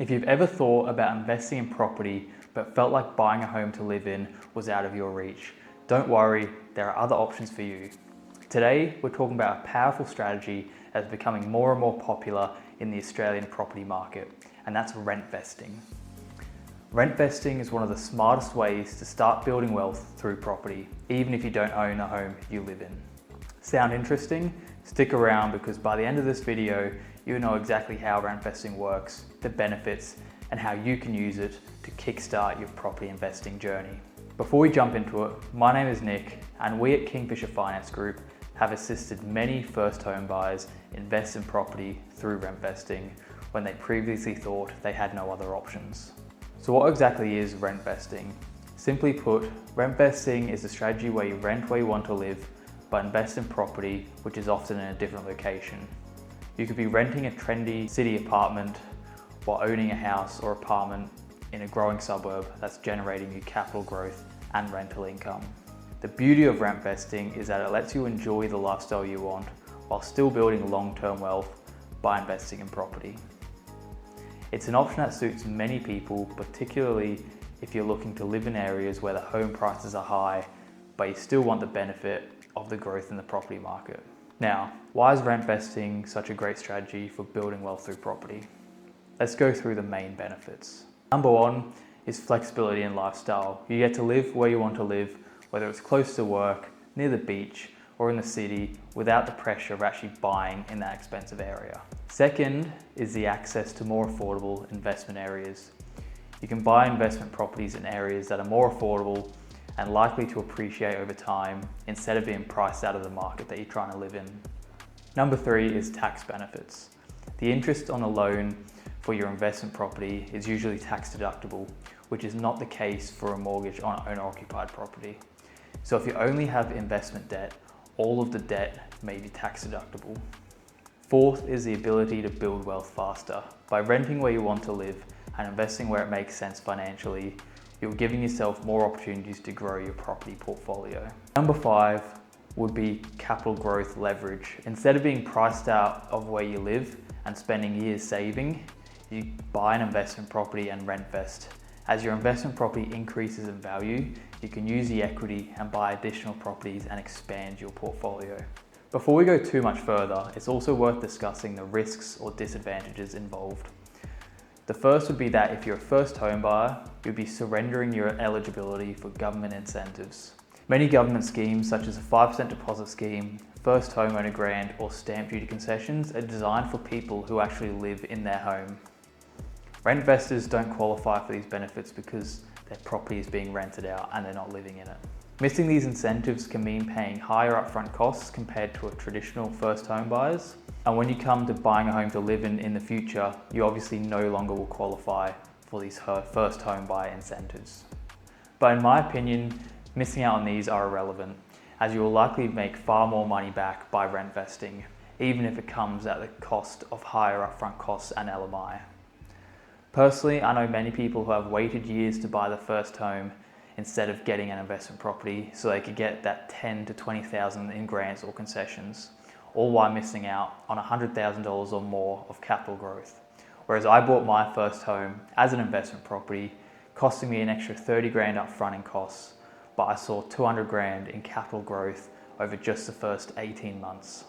If you've ever thought about investing in property but felt like buying a home to live in was out of your reach, don't worry, there are other options for you. Today, we're talking about a powerful strategy that's becoming more and more popular in the Australian property market, and that's rent vesting. Rent vesting is one of the smartest ways to start building wealth through property, even if you don't own a home you live in. Sound interesting? Stick around because by the end of this video, you'll know exactly how rent vesting works, the benefits, and how you can use it to kickstart your property investing journey. Before we jump into it, my name is Nick, and we at Kingfisher Finance Group have assisted many first home buyers invest in property through rent vesting when they previously thought they had no other options. So what exactly is rent vesting? Simply put, rent vesting is a strategy where you rent where you want to live, but invest in property, which is often in a different location. You could be renting a trendy city apartment while owning a house or apartment in a growing suburb that's generating you capital growth and rental income. The beauty of rent vesting is that it lets you enjoy the lifestyle you want while still building long-term wealth by investing in property. It's an option that suits many people, particularly if you're looking to live in areas where the home prices are high, but you still want the benefit of the growth in the property market. Now, why is rent vesting such a great strategy for building wealth through property? Let's go through the main benefits. Number one is flexibility in lifestyle. You get to live where you want to live, whether it's close to work, near the beach, or in the city, without the pressure of actually buying in that expensive area. Second is the access to more affordable investment areas. You can buy investment properties in areas that are more affordable and likely to appreciate over time instead of being priced out of the market that you're trying to live in. Number three is tax benefits. The interest on a loan for your investment property is usually tax deductible, which is not the case for a mortgage on owner-occupied property. So if you only have investment debt, all of the debt may be tax deductible. Fourth is the ability to build wealth faster. By renting where you want to live and investing where it makes sense financially, you're giving yourself more opportunities to grow your property portfolio. Number five would be capital growth leverage. Instead of being priced out of where you live and spending years saving, you buy an investment property and rent vest. As your investment property increases in value, you can use the equity and buy additional properties and expand your portfolio. Before we go too much further, it's also worth discussing the risks or disadvantages involved. The first would be that if you're a first home buyer, you'll be surrendering your eligibility for government incentives. Many government schemes, such as a 5% deposit scheme, first homeowner grant, or stamp duty concessions, are designed for people who actually live in their home. Rent investors don't qualify for these benefits because their property is being rented out and they're not living in it. Missing these incentives can mean paying higher upfront costs compared to a traditional first home buyers. And when you come to buying a home to live in the future, you obviously no longer will qualify for these first home buyer incentives. But in my opinion, missing out on these are irrelevant, as you will likely make far more money back by rent vesting, even if it comes at the cost of higher upfront costs and LMI. Personally, I know many people who have waited years to buy the first home instead of getting an investment property so they could get that $10,000 to $20,000 in grants or concessions, all while missing out on $100,000 or more of capital growth. Whereas I bought my first home as an investment property, costing me an extra 30 grand up front in costs, but I saw 200 grand in capital growth over just the first 18 months.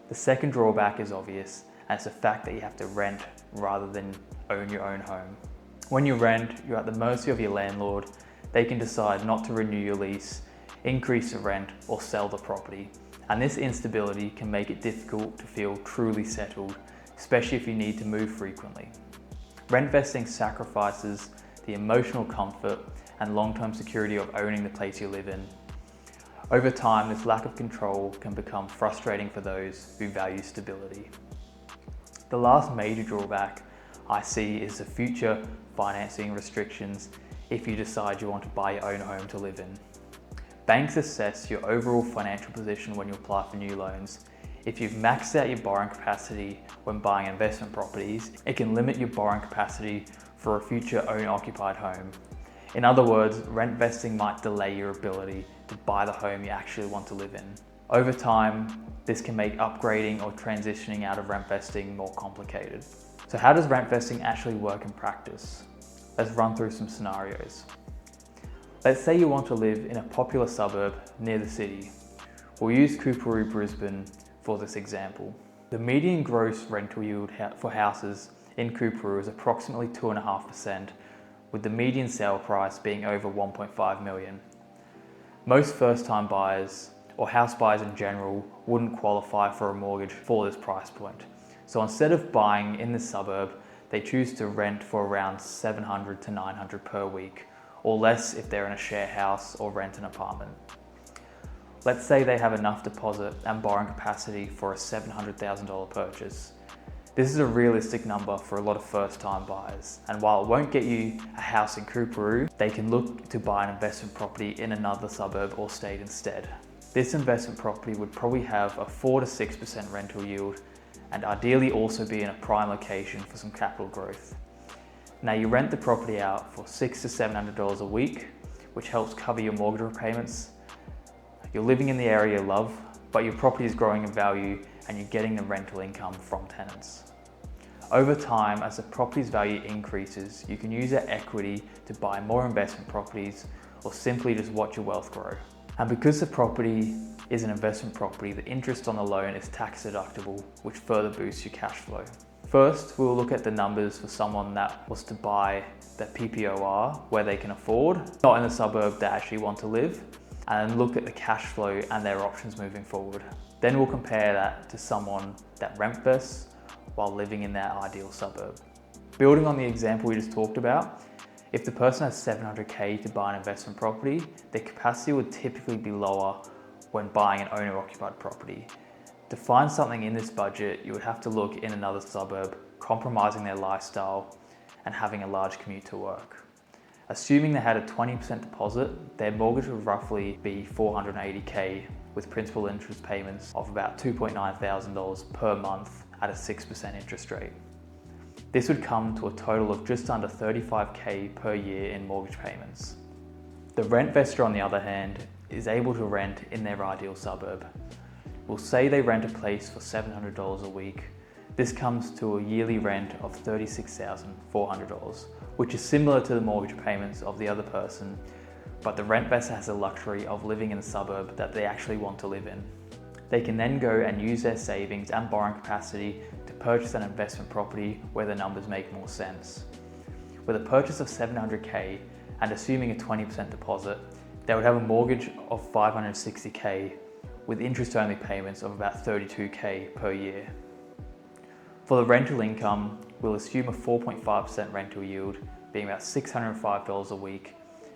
The second drawback is obvious, and it's the fact that you have to rent rather than own your own home. When you rent, you're at the mercy of your landlord. They can decide not to renew your lease, increase the rent, or sell the property. And this instability can make it difficult to feel truly settled, especially if you need to move frequently. Rent vesting sacrifices the emotional comfort and long-term security of owning the place you live in. Over time, this lack of control can become frustrating for those who value stability. The last major drawback I see is the future financing restrictions if you decide you want to buy your own home to live in. Banks assess your overall financial position when you apply for new loans. If you've maxed out your borrowing capacity when buying investment properties, it can limit your borrowing capacity for a future owner-occupied home. In other words, rent vesting might delay your ability to buy the home you actually want to live in. Over time, this can make upgrading or transitioning out of rent vesting more complicated. So how does rent vesting actually work in practice? Let's run through some scenarios. Let's say you want to live in a popular suburb near the city. We'll use Coorparoo, Brisbane for this example. The median gross rental yield for houses in Coorparoo is approximately 2.5%, with the median sale price being over 1.5 million. Most first-time buyers or house buyers in general wouldn't qualify for a mortgage for this price point. So instead of buying in this suburb, they choose to rent for around $700 to $900 per week, or less if they're in a share house or rent an apartment. Let's say they have enough deposit and borrowing capacity for a $700,000 purchase. This is a realistic number for a lot of first-time buyers, and while it won't get you a house in Coorparoo, they can look to buy an investment property in another suburb or state instead. This investment property would probably have a 4 to 6% rental yield, and ideally also be in a prime location for some capital growth. Now you rent the property out for $600 to $700 a week, which helps cover your mortgage repayments. You're living in the area you love, but your property is growing in value and you're getting the rental income from tenants. Over time, as the property's value increases, you can use that equity to buy more investment properties or simply just watch your wealth grow. And because the property is an investment property, the interest on the loan is tax deductible, which further boosts your cash flow. First, we'll look at the numbers for someone that was to buy the PPOR where they can afford, not in the suburb they actually want to live, and look at the cash flow and their options moving forward. Then we'll compare that to someone that rent vests while living in their ideal suburb. Building on the example we just talked about, if the person has $700K to buy an investment property, their capacity would typically be lower when buying an owner-occupied property. To find something in this budget, you would have to look in another suburb, compromising their lifestyle and having a large commute to work. Assuming they had a 20% deposit, their mortgage would roughly be $480K with principal interest payments of about $2,900 per month at a 6% interest rate. This would come to a total of just under $35K per year in mortgage payments. The rent vestor, on the other hand, is able to rent in their ideal suburb. We'll say they rent a place for $700 a week. This comes to a yearly rent of $36,400, which is similar to the mortgage payments of the other person, but the rent vestor has the luxury of living in a suburb that they actually want to live in. They can then go and use their savings and borrowing capacity to purchase an investment property where the numbers make more sense. With a purchase of $700K and assuming a 20% deposit, they would have a mortgage of $560K with interest-only payments of about $32K per year. For the rental income, we'll assume a 4.5% rental yield, being about $605 a week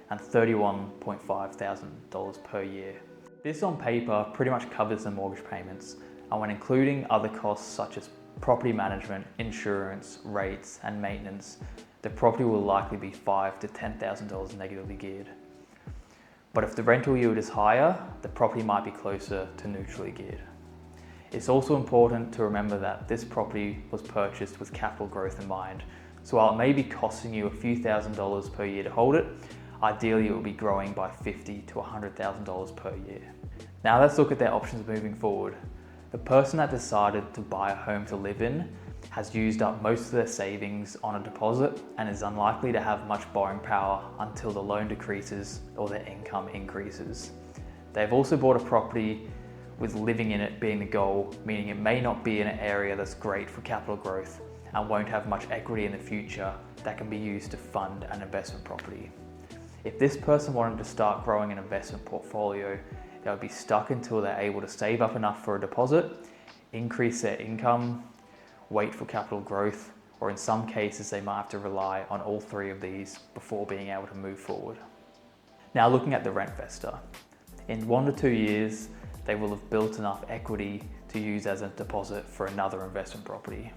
and $31.5 thousand per year. This on paper pretty much covers the mortgage payments, and when including other costs such as property management, insurance, rates, and maintenance, the property will likely be $5,000 to $10,000 negatively geared. But if the rental yield is higher, the property might be closer to neutrally geared. It's also important to remember that this property was purchased with capital growth in mind. So while it may be costing you a few $1,000s per year to hold it, ideally it will be growing by $50,000 to $100,000 per year. Now let's look at their options moving forward. The person that decided to buy a home to live in has used up most of their savings on a deposit and is unlikely to have much borrowing power until the loan decreases or their income increases. They've also bought a property with living in it being the goal, meaning it may not be in an area that's great for capital growth and won't have much equity in the future that can be used to fund an investment property. If this person wanted to start growing an investment portfolio, they would be stuck until they're able to save up enough for a deposit, increase their income, wait for capital growth, or in some cases they might have to rely on all three of these before being able to move forward. Now looking at the rent vestor. In 1 to 2 years, they will have built enough equity to use as a deposit for another investment property,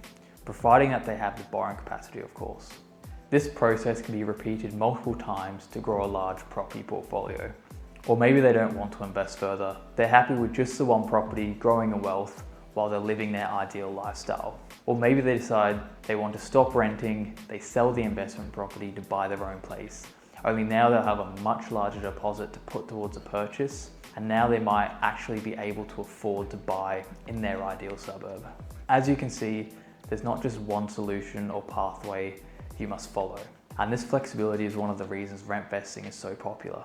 providing that they have the borrowing capacity, of course. This process can be repeated multiple times to grow a large property portfolio. Or maybe they don't want to invest further. They're happy with just the one property growing in wealth while they're living their ideal lifestyle. Or maybe they decide they want to stop renting, they sell the investment property to buy their own place. Only now they'll have a much larger deposit to put towards a purchase, and now they might actually be able to afford to buy in their ideal suburb. As you can see, There's not just one solution or pathway you must follow. And this flexibility is one of the reasons rent vesting is so popular.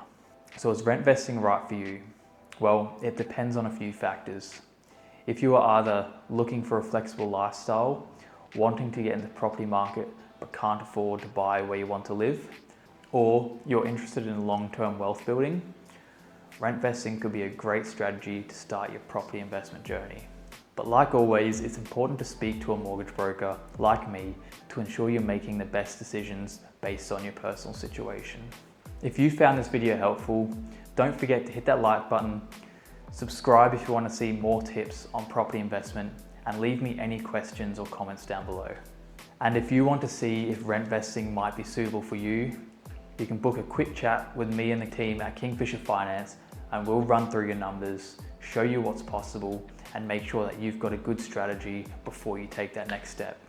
So is rent vesting right for you? Well, it depends on a few factors. If you are either looking for a flexible lifestyle, wanting to get into the property market but can't afford to buy where you want to live, or you're interested in long-term wealth building, rent vesting could be a great strategy to start your property investment journey. But like always, it's important to speak to a mortgage broker like me to ensure you're making the best decisions based on your personal situation. If you found this video helpful, don't forget to hit that like button, subscribe if you want to see more tips on property investment, and leave me any questions or comments down below. And if you want to see if rent vesting might be suitable for you, you can book a quick chat with me and the team at Kingfisher Finance, and we'll run through your numbers, show you what's possible, and make sure that you've got a good strategy before you take that next step.